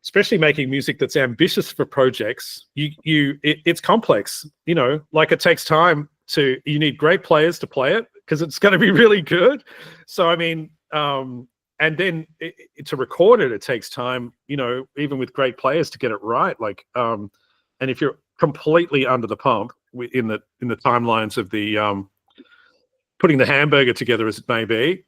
especially making music that's ambitious for projects, it's complex. Like it takes time you need great players to play it because it's going to be really good. So I mean, and then to record it takes time. Even with great players to get it right. Like, and if you're completely under the pump in the timelines of the putting the hamburger together as it may be,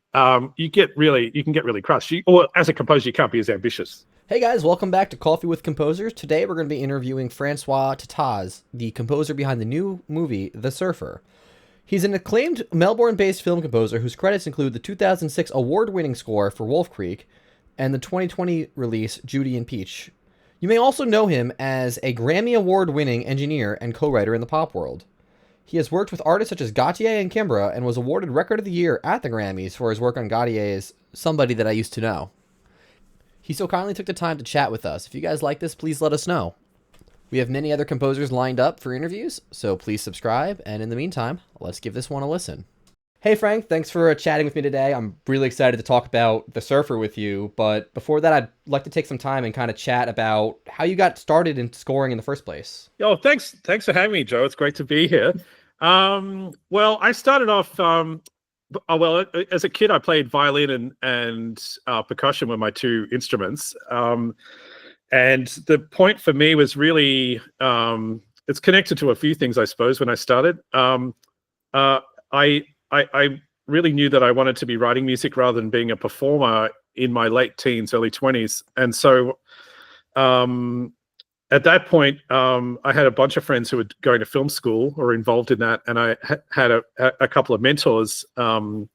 you can get really crushed. Or as a composer, you can't be as ambitious. Hey guys, welcome back to Coffee with Composers. Today we're going to be interviewing Francois Tetaz, the composer behind the new movie, The Surfer. He's an acclaimed Melbourne-based film composer whose credits include the 2006 award-winning score for Wolf Creek and the 2020 release, Judy and Peach. You may also know him as a Grammy Award-winning engineer and co-writer in the pop world. He has worked with artists such as Gotye and Kimbra and was awarded Record of the Year at the Grammys for his work on Gotye's Somebody That I Used to Know. He so kindly took the time to chat with us. If you guys like this, please let us know. We have many other composers lined up for interviews, so please subscribe. And in the meantime, let's give this one a listen. Hey Frank, thanks for chatting with me today. I'm really excited to talk about The Surfer with you. But before that, I'd like to take some time and kind of chat about how you got started in scoring in the first place. Oh, thanks for having me, Joe. It's great to be here. Well, I started off. As a kid, I played violin and percussion were my two instruments. And the point for me was really, it's connected to a few things, I suppose, when I started. I really knew that I wanted to be writing music rather than being a performer in my late teens, early 20s. And so at that point, I had a bunch of friends who were going to film school or involved in that. And I had a couple of mentors who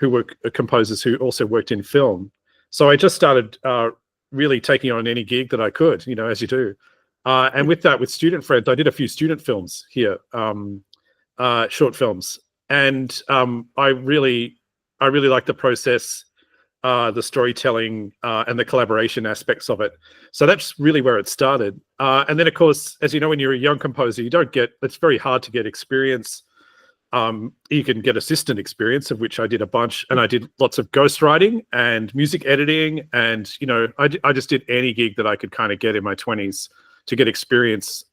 were composers who also worked in film. So I just started really taking on any gig that I could, as you do. And with that, with student friends, I did a few student films here, short films. And I really liked the process, the storytelling, and the collaboration aspects of it. So that's really where it started. And then, of course, as you know, when you're a young composer, it's very hard to get experience. You can get assistant experience, of which I did a bunch, and I did lots of ghostwriting and music editing. And, I just did any gig that I could kind of get in my 20s to get experience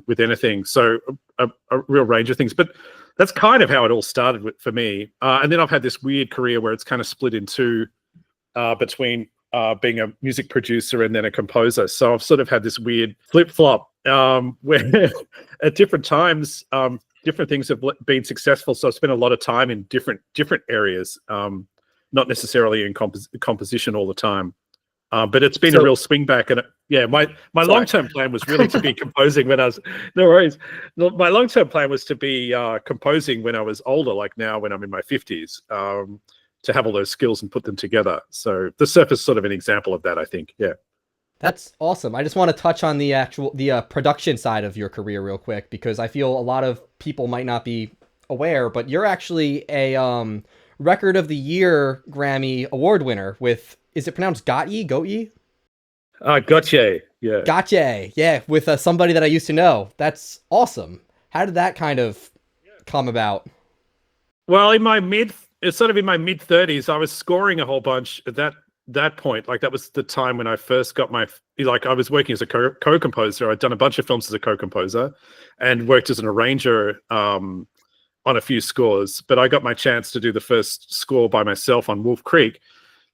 with anything. So a real range of things. But that's kind of how it all started for me. And then I've had this weird career where it's kind of split in two between being a music producer and then a composer. So I've sort of had this weird flip-flop where at different times, different things have been successful. So I spent a lot of time in different areas, not necessarily in composition all the time. But it's been a real swing back. And my long-term plan was really to be composing when I was, no worries. My long-term plan was to be composing when I was older, like now when I'm in my 50s, to have all those skills and put them together. So The Surfer is sort of an example of that, I think. Yeah. That's awesome. I just want to touch on the production side of your career real quick, because I feel a lot of people might not be aware, but you're actually a Record of the Year Grammy Award winner with, is it pronounced Gotye? Gotye? Gotye. Yeah. Gotye. Yeah. With Somebody That I Used to Know. That's awesome. How did that kind of come about? Well, in my mid 30s, I was scoring a whole bunch at that point. Like that was the time when I first got I was working as a co-composer. I'd done a bunch of films as a co-composer and worked as an arranger on a few scores, but I got my chance to do the first score by myself on Wolf Creek.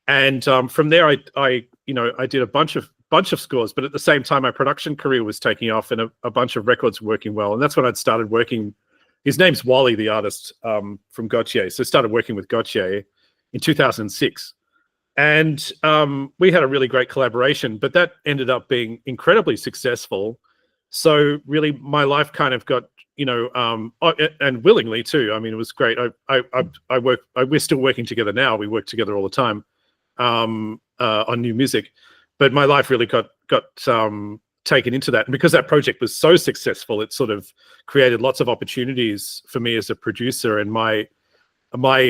And from there, I did a bunch of scores, but at the same time, my production career was taking off and a bunch of records were working well. And that's when I'd started working. His name's Wally, the artist from Gotye. So I started working with Gotye in 2006. And we had a really great collaboration, but that ended up being incredibly successful. So really my life kind of got, and willingly too. I mean, it was great. We're still working together now. We work together all the time on new music, but my life really got taken into that. And because that project was so successful, it sort of created lots of opportunities for me as a producer, and my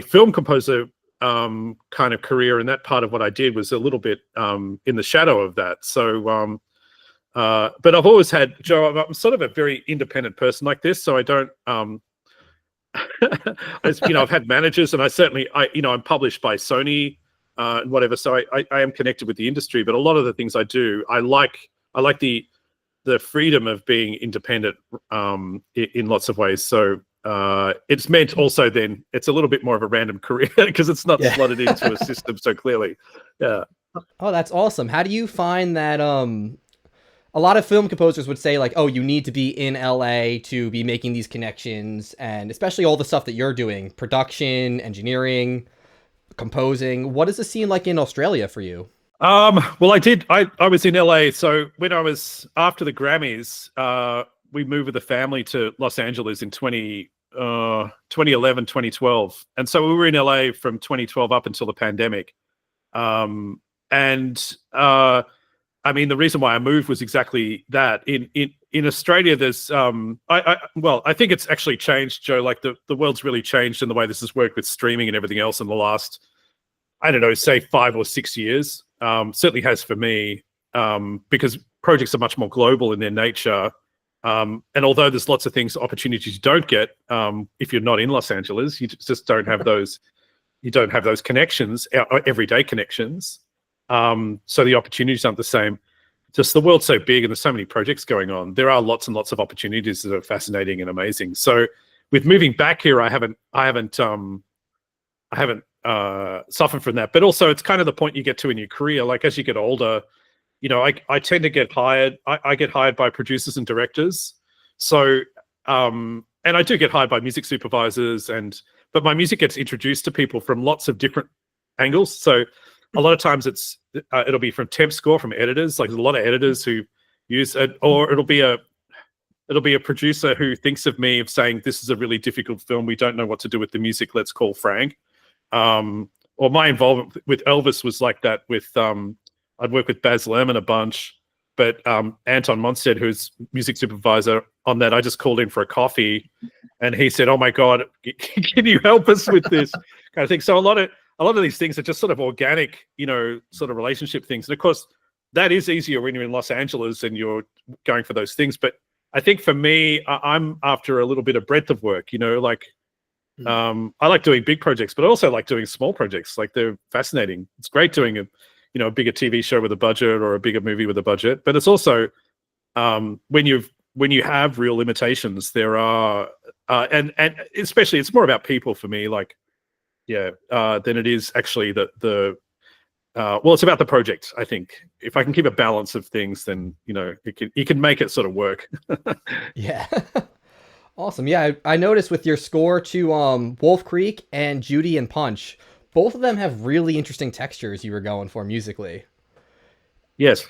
film composer kind of career and that part of what I did was a little bit in the shadow of that. So but I've always had, Joe, I'm sort of a very independent person like this, so I don't I've had managers, and I'm published by Sony and whatever. So I am connected with the industry, but a lot of the things I do, I like the freedom of being independent in lots of ways. So it's meant also then it's a little bit more of a random career because it's not slotted into a system so clearly. Yeah. Oh, that's awesome. How do you find that a lot of film composers would say like, oh, you need to be in LA to be making these connections, and especially all the stuff that you're doing, production, engineering, composing. What is the scene like in Australia for you? Well, I was in LA. So when I was after the Grammys, we moved with the family to Los Angeles in 2011, 2012. And so we were in LA from 2012 up until the pandemic. I mean, the reason why I moved was exactly that. In Australia, there's I think it's actually changed, Joe. Like the world's really changed in the way this has worked with streaming and everything else in the last, I don't know, say 5 or 6 years. Certainly has for me, because projects are much more global in their nature. And although there's lots of things, opportunities you don't get if you're not in Los Angeles, you just don't have those. You don't have those connections, everyday connections. So the opportunities aren't the same. Just the world's so big and there's so many projects going on. There are lots and lots of opportunities that are fascinating and amazing. So with moving back here, I haven't suffered from that. But also it's kind of the point you get to in your career. Like as you get older, you know, I tend to get hired. I get hired by producers and directors. So and I do get hired by music supervisors, but my music gets introduced to people from lots of different angles. So a lot of times it'll be from temp score, from editors. Like there's a lot of editors who use it, or it'll be a producer who thinks of me of saying, this is a really difficult film. We don't know what to do with the music. Let's call Frank. Or my involvement with Elvis was like that with, I'd work with Baz Luhrmann a bunch, but Anton Monstead, who's music supervisor on that, I just called in for a coffee and he said, oh my God, can you help us with this kind of thing? So a lot of these things are just sort of organic, you know, sort of relationship things. And of course, that is easier when you're in Los Angeles and you're going for those things. But I think for me, I'm after a little bit of breadth of work, you know, like I like doing big projects, but I also like doing small projects. Like they're fascinating. It's great doing a bigger TV show with a budget or a bigger movie with a budget. But it's also when you have real limitations, there are and especially it's more about people for me. Like than it is actually well, it's about the project. I think if I can keep a balance of things, then you can make it sort of work. Yeah. Awesome. Yeah, I noticed with your score to Wolf Creek and Judy and Punch, both of them have really interesting textures you were going for musically. Yes.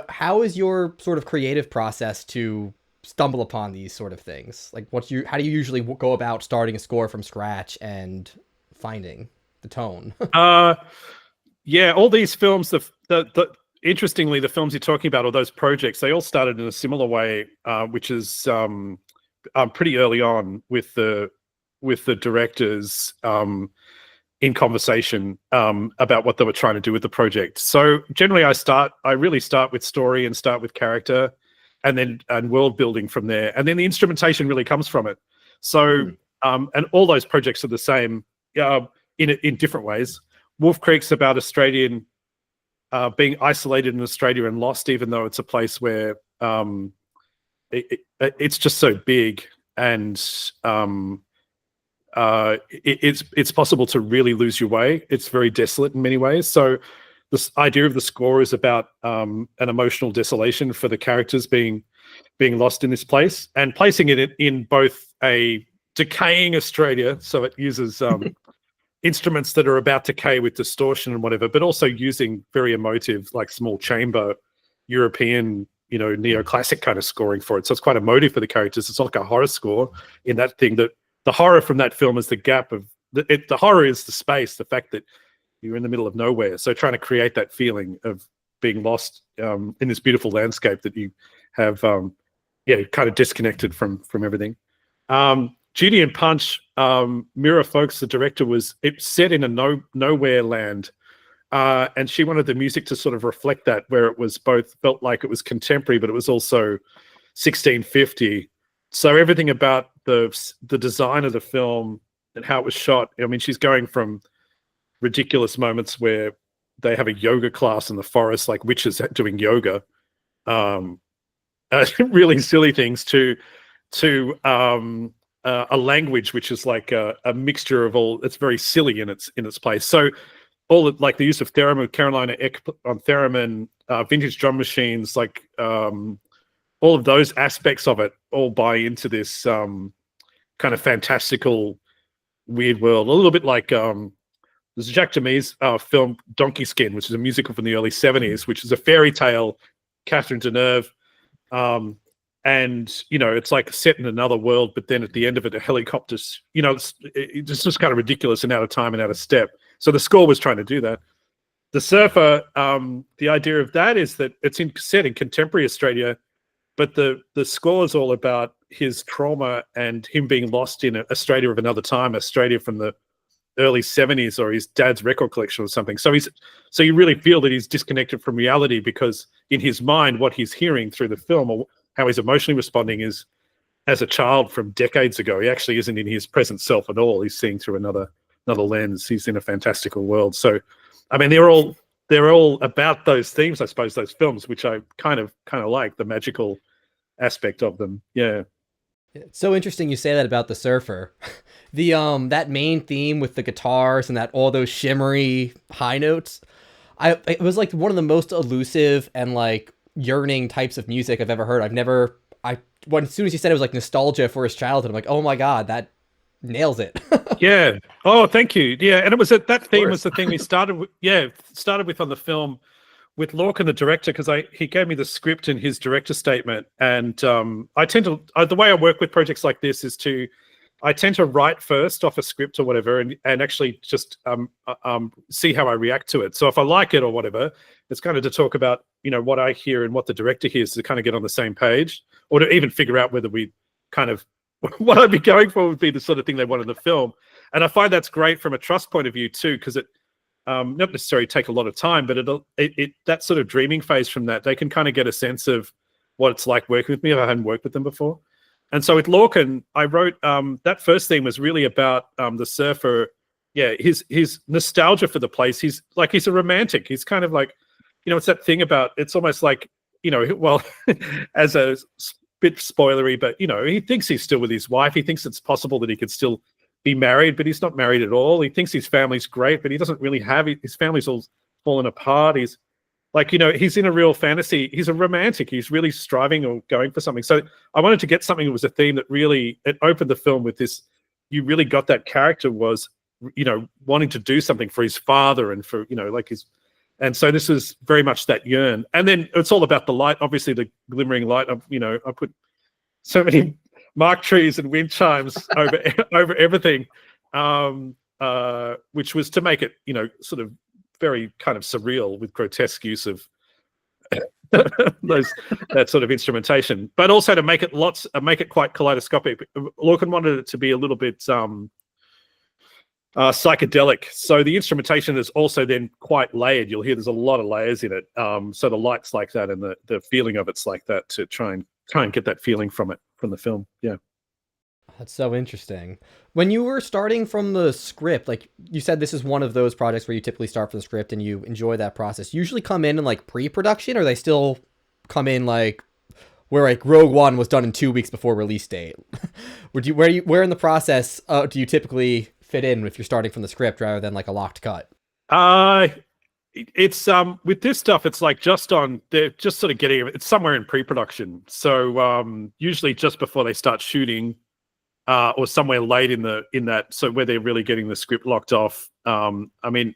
How is your sort of creative process to stumble upon these sort of things? Like how do you usually go about starting a score from scratch and finding the tone? Yeah, all these films, interestingly, the films you're talking about, or those projects, they all started in a similar way, which is pretty early on with the directors in conversation about what they were trying to do with the project. So generally, I really start with story and start with character, and world building from there, and then the instrumentation really comes from it. So and all those projects are the same in different ways. Wolf Creek's about Australian being isolated in Australia and lost, even though it's a place where it's just so big, and it's possible to really lose your way. It's very desolate in many ways. So this idea of the score is about an emotional desolation for the characters being lost in this place, and placing it in both a decaying Australia, so it uses instruments that are about to decay with distortion and whatever, but also using very emotive, like small chamber European, neoclassic kind of scoring for it. So it's quite emotive for the characters. It's not like a horror score in that thing. That the horror from that film is the gap of the horror is the space, the fact that you're in the middle of nowhere. So trying to create that feeling of being lost in this beautiful landscape that you have, kind of disconnected from everything. Judy and Punch, Mira Folks, the director, it's set in a nowhere land. And she wanted the music to sort of reflect that, where it was felt like it was contemporary, but it was also 1650. So everything about the design of the film and how it was shot, I mean, she's going from ridiculous moments where they have a yoga class in the forest, like witches doing yoga, really silly things, to a language which is like a mixture of all. It's very silly in its place. So all like the use of theremin, Carolina on theremin, vintage drum machines, like all of those aspects of it all buy into this kind of fantastical, weird world. A little bit like there's Jacques Demy's film Donkey Skin, which is a musical from the early 70s, which is a fairy tale, Catherine Deneuve. And, it's like set in another world, but then at the end of it, a helicopter's, it's just kind of ridiculous and out of time and out of step. So the score was trying to do that. The Surfer, the idea of that is that it's set in contemporary Australia, but the score is all about his trauma and him being lost in Australia of another time, Australia from the early 70s, or his dad's record collection or something. So you really feel that he's disconnected from reality, because in his mind, what he's hearing through the film, or how he's emotionally responding, is as a child from decades ago. He actually isn't in his present self at all. He's seeing through another lens. He's in a fantastical world. So, I mean, they're all about those themes, I suppose, those films, which I kind of like, the magical aspect of them. Yeah. It's so interesting you say that about the Surfer. The that main theme with the guitars and that all those shimmery high notes, it was like one of the most elusive and like yearning types of music I've ever heard. As soon as you said it was like nostalgia for his childhood, I'm like, oh my God, that nails it. Yeah. Oh, thank you. Yeah. And it was that theme was the thing we started with. Yeah. Started with on the film with Lorcan, the director, because he gave me the script and his director statement. And I tend to, the way I work with projects like this is I tend to write first off a script or whatever, and actually just see how I react to it. So if I like it or whatever, it's kind of to talk about, what I hear and what the director hears, to kind of get on the same page, or to even figure out whether we kind of, what I'd be going for would be the sort of thing they want in the film. And I find that's great from a trust point of view too, because it not necessarily take a lot of time, but it that sort of dreaming phase from that, they can kind of get a sense of what it's like working with me if I hadn't worked with them before. And so with Lorcan, I wrote that first theme was really about the Surfer. Yeah, his nostalgia for the place. He's a romantic. He's kind of like, it's that thing about, it's almost like, well, as a bit spoilery, but he thinks he's still with his wife. He thinks it's possible that he could still be married, but he's not married at all. He thinks his family's great, but he doesn't really have it. His family's all fallen apart. He's like, he's in a real fantasy. He's a romantic. He's really striving or going for something. So I wanted to get something that was a theme that really, it opened the film with this. You really got that character was, wanting to do something for his father and for, and so this was very much that yearn. And then it's all about the light, obviously the glimmering light of, I put so many mark trees and wind chimes over everything, which was to make it, sort of very kind of surreal with grotesque use of that sort of instrumentation, but also to make it quite kaleidoscopic. Lorcan wanted it to be a little bit psychedelic, so the instrumentation is also then quite layered. You'll hear there's a lot of layers in it, so the light's like that and the feeling of it's like that, to try and get that feeling from the film. Yeah. That's so interesting. When you were starting from the script, like you said, this is one of those projects where you typically start from the script and you enjoy that process. Usually come in like pre-production, or they still come in like where like Rogue One was done in 2 weeks before release date? Where in the process do you typically fit in if you're starting from the script rather than like a locked cut? It's with this stuff, it's like they're just sort of getting it's somewhere in pre-production. So usually just before they start shooting. Or somewhere late in that, so where they're really getting the script locked off. I mean,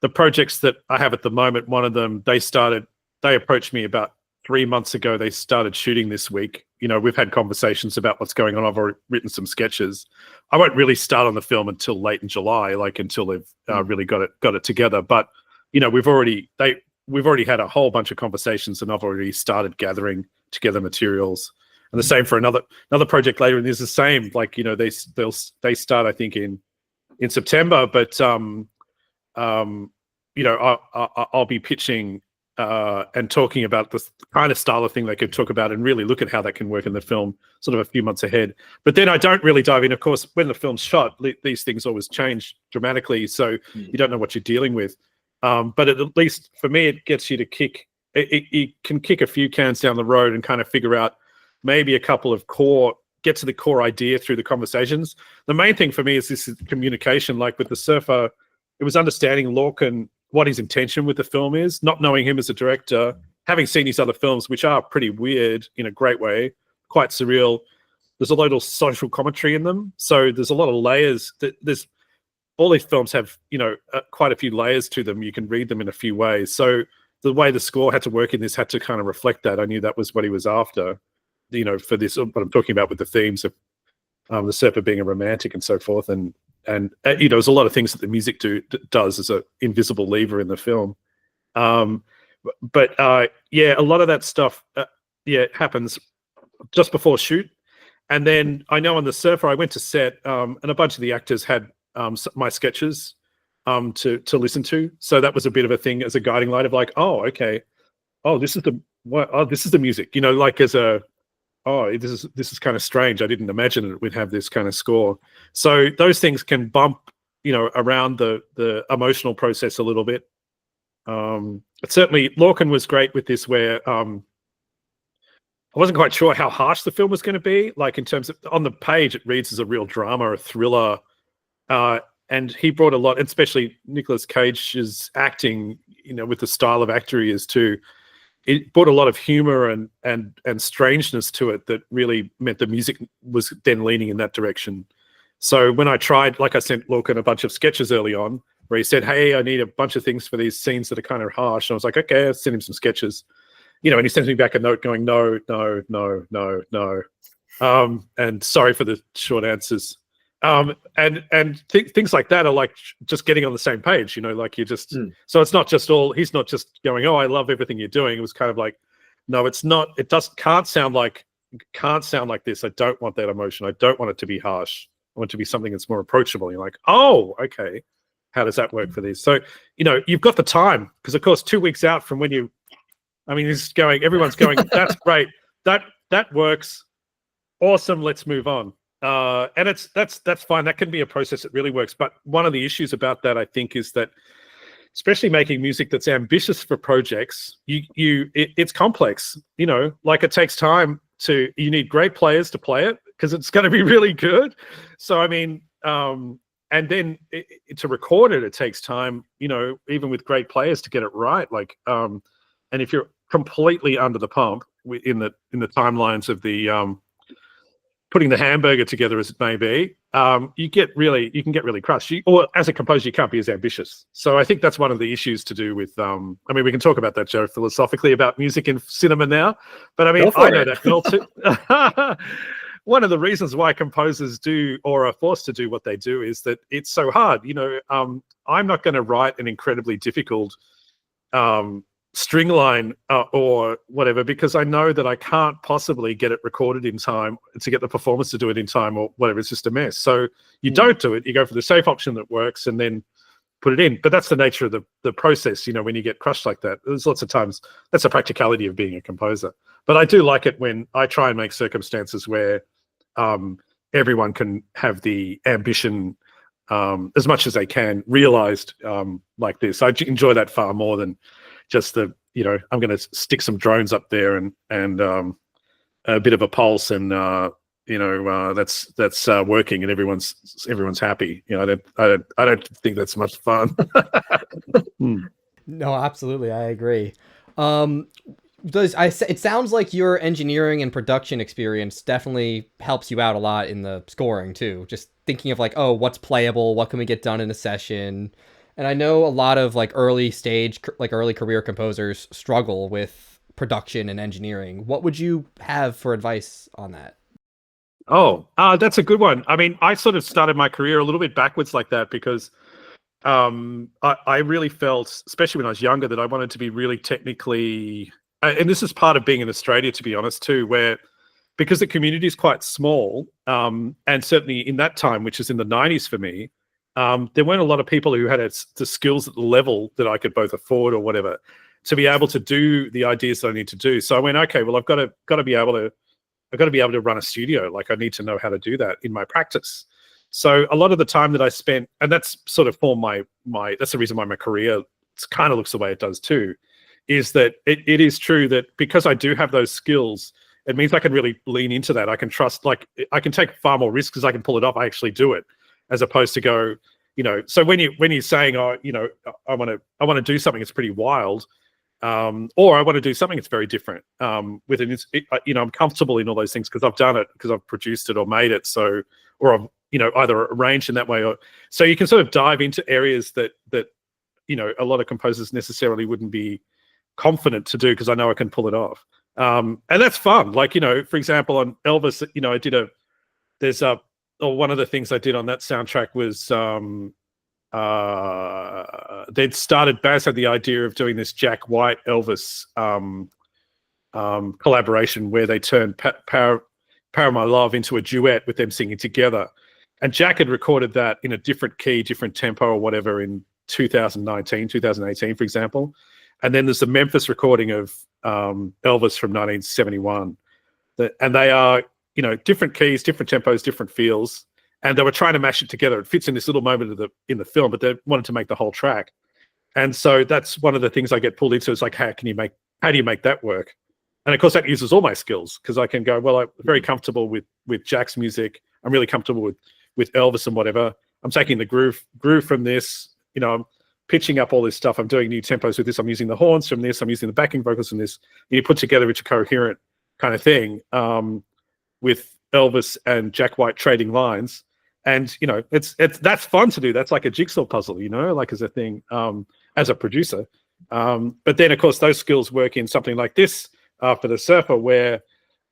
the projects that I have at the moment, one of them, they approached me about 3 months ago. They started shooting this week. We've had conversations about what's going on. I've already written some sketches. I won't really start on the film until late in July, like until they've really got it together. But we've already had a whole bunch of conversations, and I've already started gathering together materials. And the same for another project later, and there's the same. Like they start, I think, in September, but I'll be pitching and talking about the kind of style of thing they could talk about and really look at how that can work in the film sort of a few months ahead. But then I don't really dive in. Of course, when the film's shot, these things always change dramatically, so you don't know what you're dealing with. But at least for me, it gets you to you can kick a few cans down the road and kind of figure out maybe a couple of get to the core idea through the conversations. The main thing for me is this communication. Like with The Surfer, it was understanding Lorcan, what his intention with the film is, not knowing him as a director, having seen his other films, which are pretty weird in a great way, quite surreal. There's a lot of social commentary in them. So there's a lot of layers. All these films have, quite a few layers to them. You can read them in a few ways. So the way the score had to work in this had to kind of reflect that. I knew that was what he was after, for this, what I'm talking about with the themes of the Surfer being a romantic and so forth. And there's a lot of things that the music does as an invisible lever in the film. But a lot of that stuff, happens just before shoot. And then I know on The Surfer, I went to set, and a bunch of the actors had my sketches to listen to. So that was a bit of a thing as a guiding light of like, oh, okay, this is the music, like as a, this is kind of strange. I didn't imagine it would have this kind of score. So those things can bump, around the emotional process a little bit. But certainly Lorcan was great with this, where I wasn't quite sure how harsh the film was going to be. Like in terms of on the page, it reads as a real drama, a thriller, and he brought a lot, especially Nicolas Cage's acting, with the style of actor he is too. It brought a lot of humor and strangeness to it that really meant the music was then leaning in that direction. So when I tried, like I sent Lorcan a bunch of sketches early on where he said, hey, I need a bunch of things for these scenes that are kind of harsh. And I was like, okay, I'll send him some sketches. And he sends me back a note going, no. And sorry for the short answers. Things like that are like just getting on the same page, like you just, so it's not just he's not just going, oh, I love everything you're doing. It was kind of like, no, it's not, can't sound like this. I don't want that emotion. I don't want it to be harsh. I want it to be something that's more approachable. You're like, oh, okay. How does that work for these? So, you've got the time, because of course, 2 weeks out from when everyone's going, that's great. That works. Awesome. Let's move on. And that's fine. That can be a process that really works. But one of the issues about that, I think, is that, especially making music that's ambitious for projects, it's complex. Like it takes time you need great players to play it, because it's going to be really good. So I mean, and then to record it takes time. Even with great players to get it right. Like, and if you're completely under the pump in the timelines of the putting the hamburger together as it may be, you can get really crushed. Or as a composer, you can't be as ambitious. So I think that's one of the issues to do with, we can talk about that, Joe, philosophically about music in cinema now, but I know that well too. One of the reasons why composers do or are forced to do what they do is that it's so hard. I'm not going to write an incredibly difficult string line or whatever, because I know that I can't possibly get it recorded in time to get the performance to do it in time or whatever. It's just a mess. So you don't do it. You go for the safe option that works and then put it in. But that's the nature of the process. When you get crushed like that, there's lots of times that's a practicality of being a composer. But I do like it when I try and make circumstances where everyone can have the ambition as much as they can realized like this. I enjoy that far more than just I'm going to stick some drones up there and a bit of a pulse, and that's working, and everyone's happy. I don't think that's much fun. No, absolutely, I agree. It sounds like your engineering and production experience definitely helps you out a lot in the scoring too. Just thinking of like, oh, what's playable, what can we get done in a session. And I know a lot of like early career composers struggle with production and engineering. What would you have for advice on that? Oh, that's a good one. I mean, I sort of started my career a little bit backwards like that, because I really felt, especially when I was younger, that I wanted to be really technically, and this is part of being in Australia, to be honest, too, where because the community is quite small, and certainly in that time, which is in the 90s for me, there weren't a lot of people who had the skills at the level that I could both afford or whatever. to be able to do the ideas that I need to do. So I went, okay, well, I've got to be able to run a studio. Like I need to know how to do that in my practice. So a lot of the time that I spent, and that's sort of formed that's the reason why my career kind of looks the way it does too, is that it is true that because I do have those skills, it means I can really lean into that. I can trust, like I can take far more risks because I can pull it off. I actually do it, as opposed to go, so when you're saying, oh, I want to do something that's pretty wild, or I want to do something that's very different, I'm comfortable in all those things because I've done it, because I've produced it or made it. So, or I've, either arranged in that way, or so you can sort of dive into areas that a lot of composers necessarily wouldn't be confident to do, because I know I can pull it off. And that's fun. Like, for example, on Elvis, one of the things I did on that soundtrack was they'd started, Baz had the idea of doing this Jack White Elvis collaboration where they turned Power of My Love into a duet with them singing together. And Jack had recorded that in a different key, different tempo or whatever in 2019, 2018, for example. And then there's the Memphis recording of Elvis from 1971. And they are, different keys, different tempos, different feels. And they were trying to mash it together. It fits in this little moment in the film, but they wanted to make the whole track. And so that's one of the things I get pulled into. It's like, how do you make that work? And of course, that uses all my skills, because I can go, well, I'm very comfortable with Jack's music. I'm really comfortable with Elvis and whatever. I'm taking the groove from this. I'm pitching up all this stuff. I'm doing new tempos with this. I'm using the horns from this. I'm using the backing vocals from this. And you put together it's a coherent kind of thing, with Elvis and Jack White trading lines. And that's fun to do. That's like a jigsaw puzzle, like as a thing, as a producer. But then of course those skills work in something like this for the Surfer, where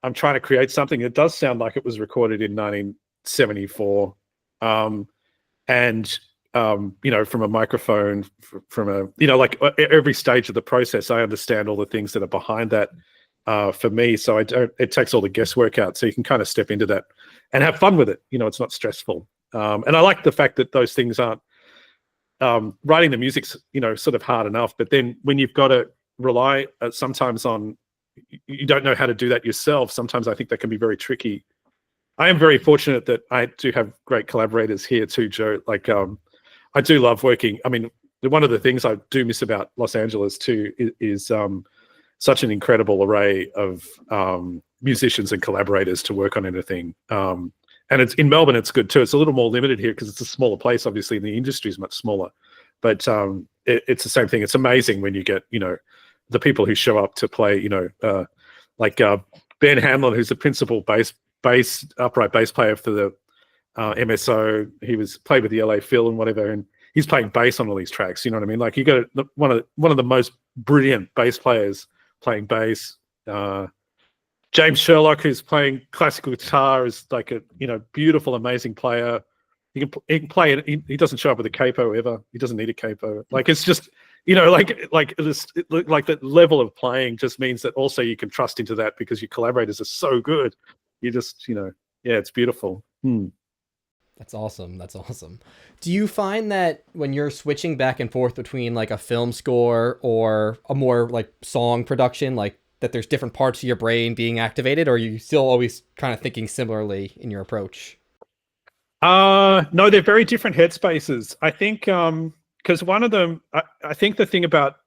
I'm trying to create something that does sound like it was recorded in 1974, and from a microphone, from a like every stage of the process, I understand all the things that are behind that for me. So it takes all the guesswork out, so you can kind of step into that and have fun with it. It's not stressful. And I like the fact that those things aren't, writing the music's, sort of hard enough, but then when you've got to rely sometimes on, you don't know how to do that yourself. Sometimes I think that can be very tricky. I am very fortunate that I do have great collaborators here too, Joe. Like, I do love working. I mean, one of the things I do miss about Los Angeles too is such an incredible array of musicians and collaborators to work on anything. And it's in Melbourne, it's good too. It's a little more limited here because it's a smaller place, obviously, and the industry is much smaller. But it's the same thing. It's amazing when you get, the people who show up to play, like Ben Hamlin, who's the principal upright bass player for the MSO. He played with the LA Phil and whatever, and he's playing bass on all these tracks. You know what I mean? Like, you got one of the most brilliant bass players playing bass. James Sherlock, who's playing classical guitar, is like a beautiful, amazing player. He can play it. He doesn't show up with a capo ever. He doesn't need a capo. Like, it's just like that level of playing just means that also you can trust into that because your collaborators are so good. You just it's beautiful. That's awesome. That's awesome. Do you find that when you're switching back and forth between like a film score or a more like song production, like that there's different parts of your brain being activated, or are you still always kind of thinking similarly in your approach? No, they're very different headspaces. I think because one of them, I think the thing about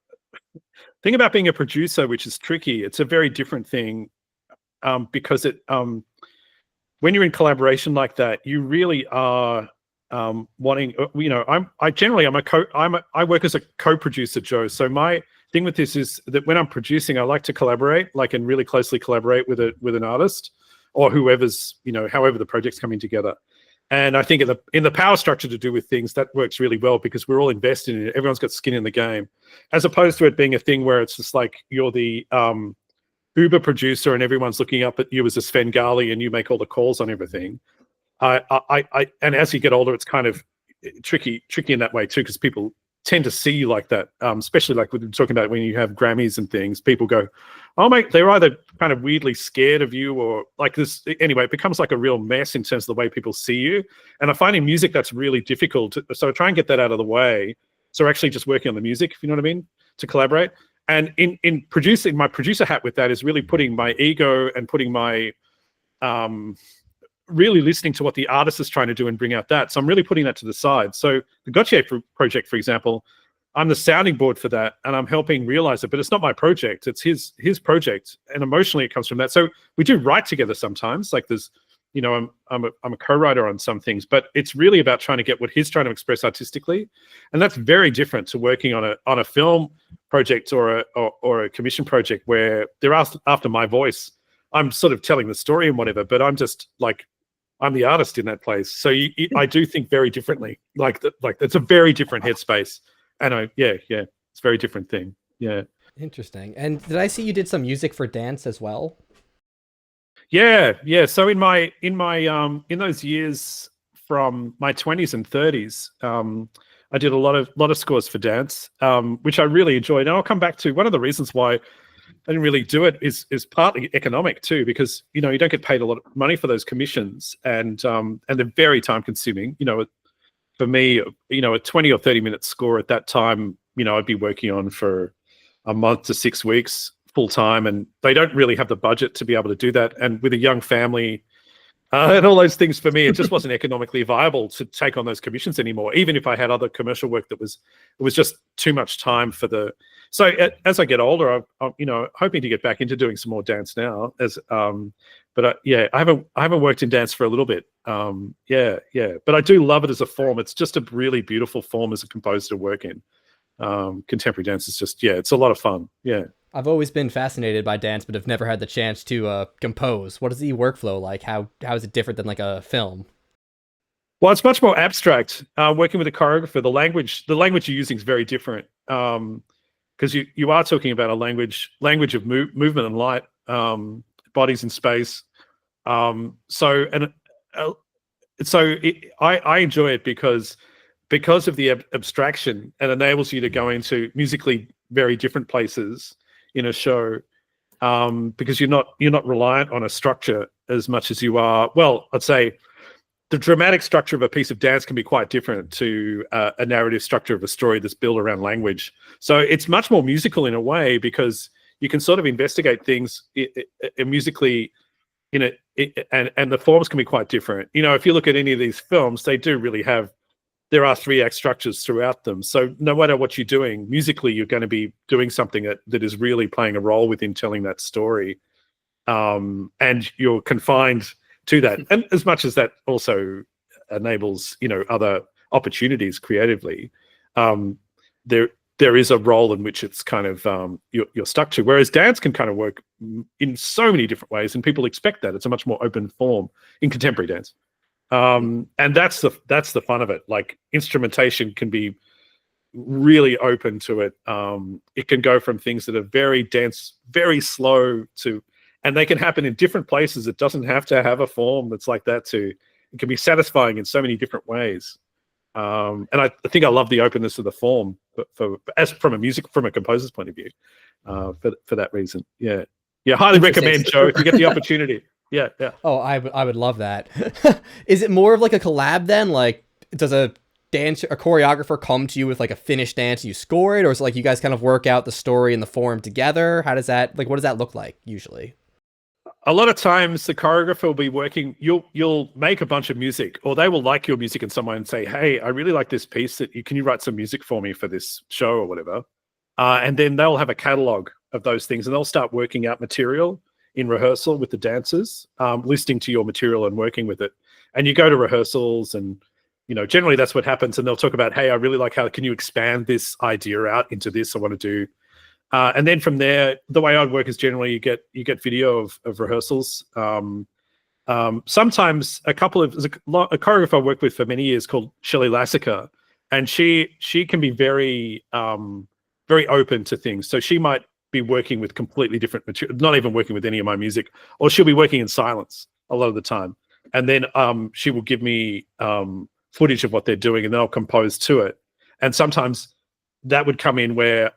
being a producer, which is tricky, it's a very different thing, because when you're in collaboration like that, you really are wanting. I work as a co-producer, Joe. So my thing with this is that when I'm producing, I like to collaborate, and really closely collaborate with an artist or whoever's, however the project's coming together. And I think in the power structure to do with things, that works really well because we're all invested in it. Everyone's got skin in the game, as opposed to it being a thing where it's just like you're the Uber producer and everyone's looking up at you as a Svengali and you make all the calls on everything. And as you get older, it's kind of tricky in that way too, because people tend to see you like that, especially like we're talking about when you have Grammys and things. People go, oh mate, they're either kind of weirdly scared of you or like this. Anyway, it becomes like a real mess in terms of the way people see you. And I find in music that's really difficult. So I try and get that out of the way. So we're actually just working on the music, if you know what I mean, to collaborate. And in producing, my producer hat with that is really putting my ego and putting my really listening to what the artist is trying to do and bring out that. So I'm really putting that to the side. So the Gotye project, for example, I'm the sounding board for that, and I'm helping realize it. But it's not my project; it's his project, and emotionally it comes from that. So we do write together sometimes. Like there's, I'm a co-writer on some things, but it's really about trying to get what he's trying to express artistically, and that's very different to working on a film project or a commission project where they're after my voice. I'm sort of telling the story and whatever, but I'm just like, I'm the artist in that place. So I do think very differently. Like it's a very different headspace. And it's a very different thing. Yeah. Interesting. And did I see you did some music for dance as well? Yeah. So in those years from my 20s and 30s, I did a lot of scores for dance, which I really enjoyed. And I'll come back to one of the reasons why I didn't really do it is partly economic too, because you don't get paid a lot of money for those commissions, and they're very time consuming. For me, a 20 or 30-minute score at that time, I'd be working on for a month to 6 weeks full time, and they don't really have the budget to be able to do that. And with a young family and all those things, for me, it just wasn't economically viable to take on those commissions anymore. Even if I had other commercial work it was just too much time for the. So as I get older, I'm hoping to get back into doing some more dance now. I haven't worked in dance for a little bit. But I do love it as a form. It's just a really beautiful form as a composer to work in. Contemporary dance is just it's a lot of fun. Yeah. I've always been fascinated by dance, but have never had the chance to compose. What is the workflow like? How is it different than like a film? Well, it's much more abstract. Working with a choreographer, the language you're using is very different. Because you are talking about a language of movement and light, bodies in space. I enjoy it because of the abstraction, and enables you to go into musically very different places in a show, because you're not reliant on a structure as much as you are. Well, I'd say the dramatic structure of a piece of dance can be quite different to a narrative structure of a story that's built around language. So it's much more musical in a way, because you can sort of investigate things musically and the forms can be quite different. If you look at any of these films, they do really there are 3-act structures throughout them. So no matter what you're doing musically, you're going to be doing something that is really playing a role within telling that story. And you're confined to that. And as much as that also enables, other opportunities creatively, there is a role in which it's kind of you're stuck to. Whereas dance can kind of work in so many different ways, and people expect that. It's a much more open form in contemporary dance. And that's the fun of it. Like instrumentation can be really open to it. It can go from things that are very dense, very slow and they can happen in different places. It doesn't have to have a form that's like that it can be satisfying in so many different ways. And I think I love the openness of the form from a composer's point of view, for that reason. Yeah. Highly recommend, Joe, if you get the opportunity. Yeah. Oh, I would love that. Is it more of like a collab then? Like, does a choreographer come to you with like a finished dance and you score it, or is it like you guys kind of work out the story and the form together? What does that look like usually? A lot of times the choreographer will be working, you'll make a bunch of music, or they will like your music and someone say, hey, I really like this piece, can you write some music for me for this show or whatever? And then they'll have a catalog of those things, and they'll start working out material in rehearsal with the dancers, listening to your material and working with it. And you go to rehearsals, and generally that's what happens. And they'll talk about, hey, I really like can you expand this idea out into this? I want to do. And then from there, the way I'd work is generally you get video of rehearsals. Sometimes a choreographer I worked with for many years called Shelley Lassica, and she can be very very open to things. So she might be working with completely different material, not even working with any of my music, or she'll be working in silence a lot of the time. And then she will give me footage of what they're doing, and then I'll compose to it. And sometimes that would come in where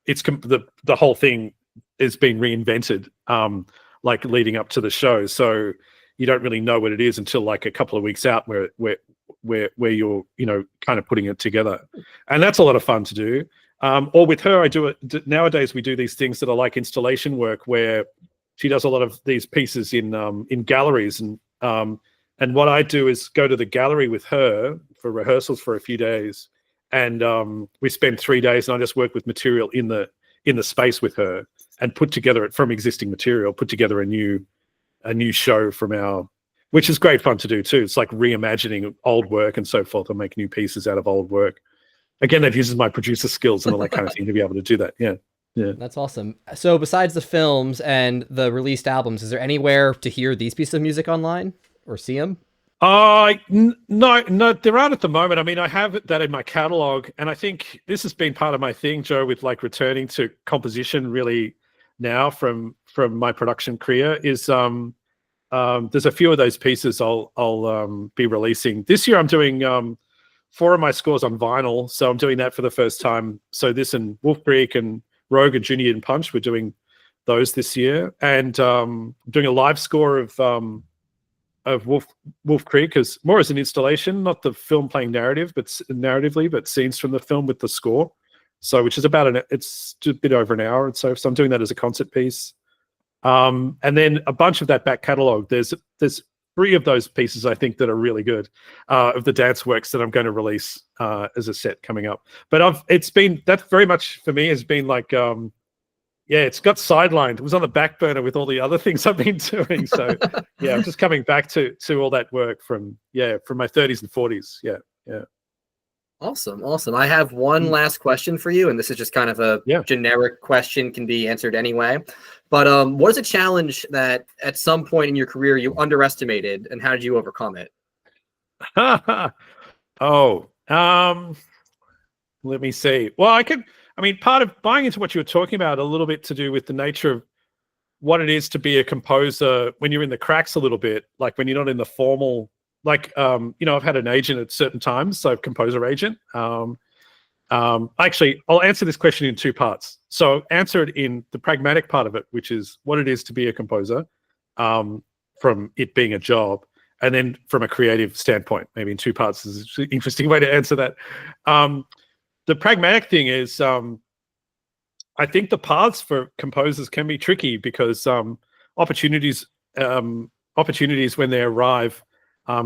it's the whole thing is being reinvented, like leading up to the show. So you don't really know what it is until like a couple of weeks out where you're kind of putting it together. And that's a lot of fun to do. Or with her, I do it nowadays. We do these things that are like installation work, where she does a lot of these pieces in galleries, and what I do is go to the gallery with her for rehearsals for a few days, and we spend 3 days, and I just work with material in the space with her, and put together it from existing material, put together a new show from our, which is great fun to do too. It's like reimagining old work and so forth, and make new pieces out of old work. Again, that uses my producer skills and all that kind of thing to be able to do that. Yeah. Yeah. That's awesome. So besides the films and the released albums, is there anywhere to hear these pieces of music online or see them? No, there aren't at the moment. I mean, I have that in my catalog, and I think this has been part of my thing, Joe, with like returning to composition really now from my production career is there's a few of those pieces I'll be releasing this year. I'm doing 4 of my scores on vinyl, so I'm doing that for the first time. So this and Wolf Creek and Rogue and Judy and Punch, we're doing those this year, and doing a live score of Wolf Creek as more as an installation, not the film playing narratively, but scenes from the film with the score. So which is it's a bit over an hour, and so I'm doing that as a concert piece. And then a bunch of that back catalog. There's 3 of those pieces I think that are really good of the dance works that I'm going to release as a set coming up. But that very much for me has been like it's got sidelined. It was on the back burner with all the other things I've been doing. So yeah, I'm just coming back to all that work from my 30s and 40s. Yeah. Awesome. I have one last question for you, and this is just kind of a generic question, can be answered anyway. But what is a challenge that at some point in your career you underestimated, and how did you overcome it? Let me see. Well, part of buying into what you were talking about a little bit to do with the nature of what it is to be a composer when you're in the cracks a little bit, like when you're not in the formal, like, I've had an agent at certain times, so composer agent. Actually, I'll answer this question in 2 parts. So answer it in the pragmatic part of it, which is what it is to be a composer, from it being a job, and then from a creative standpoint, maybe in 2 parts is an interesting way to answer that. The pragmatic thing is, I think the paths for composers can be tricky because opportunities when they arrive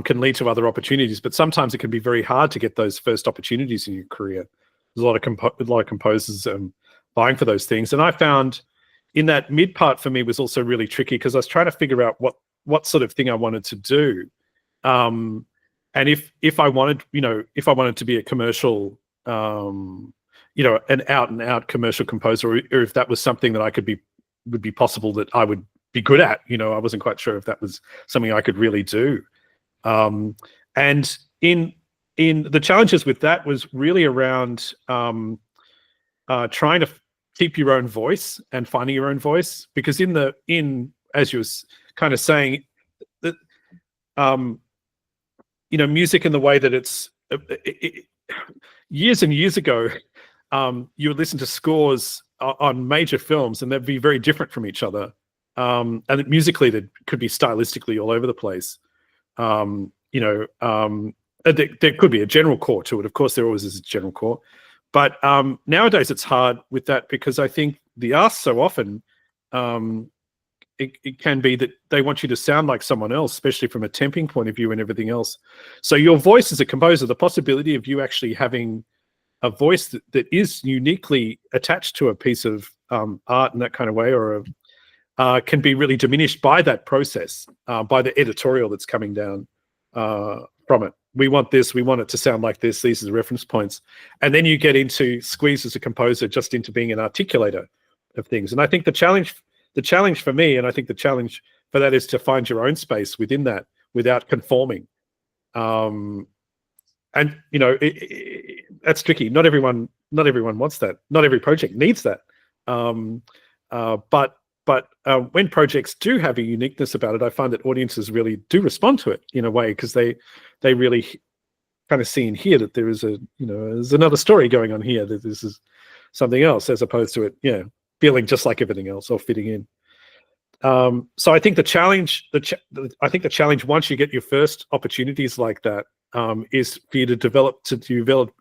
can lead to other opportunities, but sometimes it can be very hard to get those first opportunities in your career. There's a lot of composers vying for those things, and I found in that mid part for me was also really tricky because I was trying to figure out what sort of thing I wanted to do, and if I wanted to be a commercial, an out and out commercial composer, or if that was something that would be possible that I would be good at. I wasn't quite sure if that was something I could really do. And in the challenges with that was really around trying to keep your own voice and finding your own voice, because as you was kind of saying, that music in the way that it's years and years ago, you would listen to scores on major films and they'd be very different from each other, and musically they could be stylistically all over the place. There could be a general core to it. Of course, there always is a general core. But nowadays it's hard with that because I think the ask so often, it can be that they want you to sound like someone else, especially from a temping point of view and everything else. So your voice as a composer, the possibility of you actually having a voice that is uniquely attached to a piece of art in that kind of way, or can be really diminished by that process, by the editorial that's coming down from it. We want this, we want it to sound like this, these are the reference points. And then you get into squeeze as a composer just into being an articulator of things. And I think the challenge for me, and I think the challenge for that, is to find your own space within that without conforming. And that's tricky. Not everyone wants that. Not every project needs that. But when projects do have a uniqueness about it, I find that audiences really do respond to it in a way, because they really kind of see and hear that there is there's another story going on here, that this is something else, as opposed to it, feeling just like everything else or fitting in. So I think the challenge, I think the challenge once you get your first opportunities like that, is for you to develop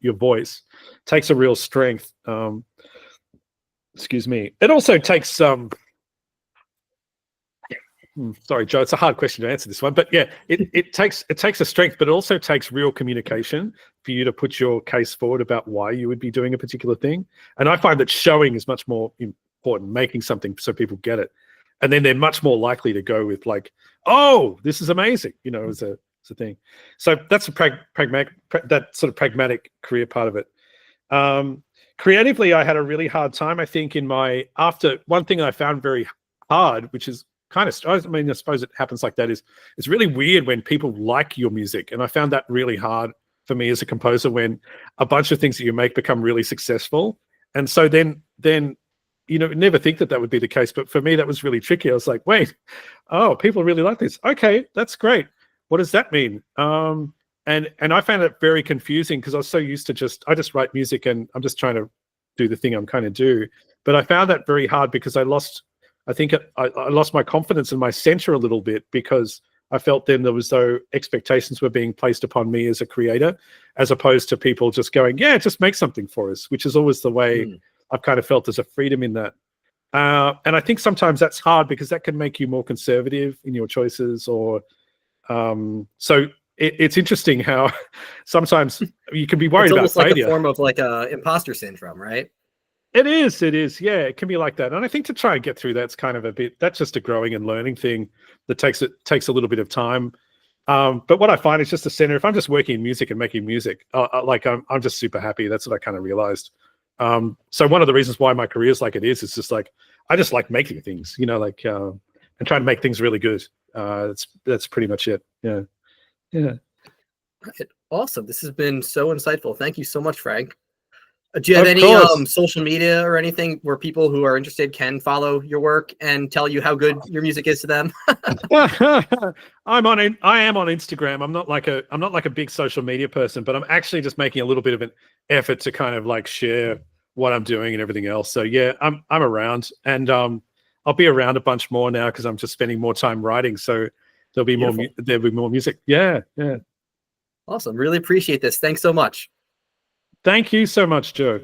your voice. Takes a real strength. Excuse me. It also takes sorry, Joe, it's a hard question to answer this one, but yeah, it takes a strength, but it also takes real communication for you to put your case forward about why you would be doing a particular thing. And I find that showing is much more important, making something so people get it. And then they're much more likely to go with like, oh, this is amazing, as a thing. So that's that sort of pragmatic career part of it. Creatively, I had a really hard time, I think, after one thing I found very hard, which is kind of, I suppose it happens like that, is it's really weird when people like your music. And I found that really hard for me as a composer when a bunch of things that you make become really successful. And so then never think that would be the case. But for me, that was really tricky. I was like, wait, oh, people really like this. Okay, that's great. What does that mean? And I found it very confusing because I was so used to I just write music and I'm just trying to do the thing I'm kind of do. But I found that very hard because I lost my confidence in my center a little bit, because I felt then there was though expectations were being placed upon me as a creator, as opposed to people just going, yeah, just make something for us, which is always the way I've kind of felt there's a freedom in that. And I think sometimes that's hard because that can make you more conservative in your choices, or so it's interesting how sometimes you can be worried about failure. It's almost like a form of like imposter syndrome, right? It is. Yeah, it can be like that. And I think to try and get through that's kind of that's just a growing and learning thing that takes a little bit of time. But what I find is just the center. If I'm just working in music and making music, I'm just super happy. That's what I kind of realized. So one of the reasons why my career is like it is just like, I just like making things, and trying to make things really good. That's pretty much it. Yeah. Yeah. Right. Awesome. This has been so insightful. Thank you so much, Frank. Do you have any social media or anything where people who are interested can follow your work and tell you how good your music is to them? I am on Instagram. I'm not like a big social media person, but I'm actually just making a little bit of an effort to kind of like share what I'm doing and everything else. So yeah, I'm around, and I'll be around a bunch more now because I'm just spending more time writing. So there'll be more music. Yeah. Awesome. Really appreciate this. Thanks so much. Thank you so much, Joe.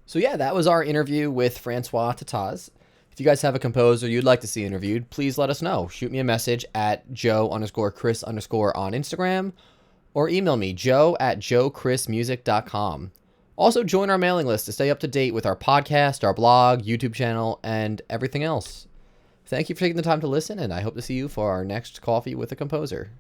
So yeah, that was our interview with Francois Tetaz. If you guys have a composer you'd like to see interviewed, please let us know. Shoot me a message at Joe_Chris_ on Instagram, or email me, joe@joechrismusic.com. Also join our mailing list to stay up to date with our podcast, our blog, YouTube channel, and everything else. Thank you for taking the time to listen, and I hope to see you for our next Coffee with a Composer.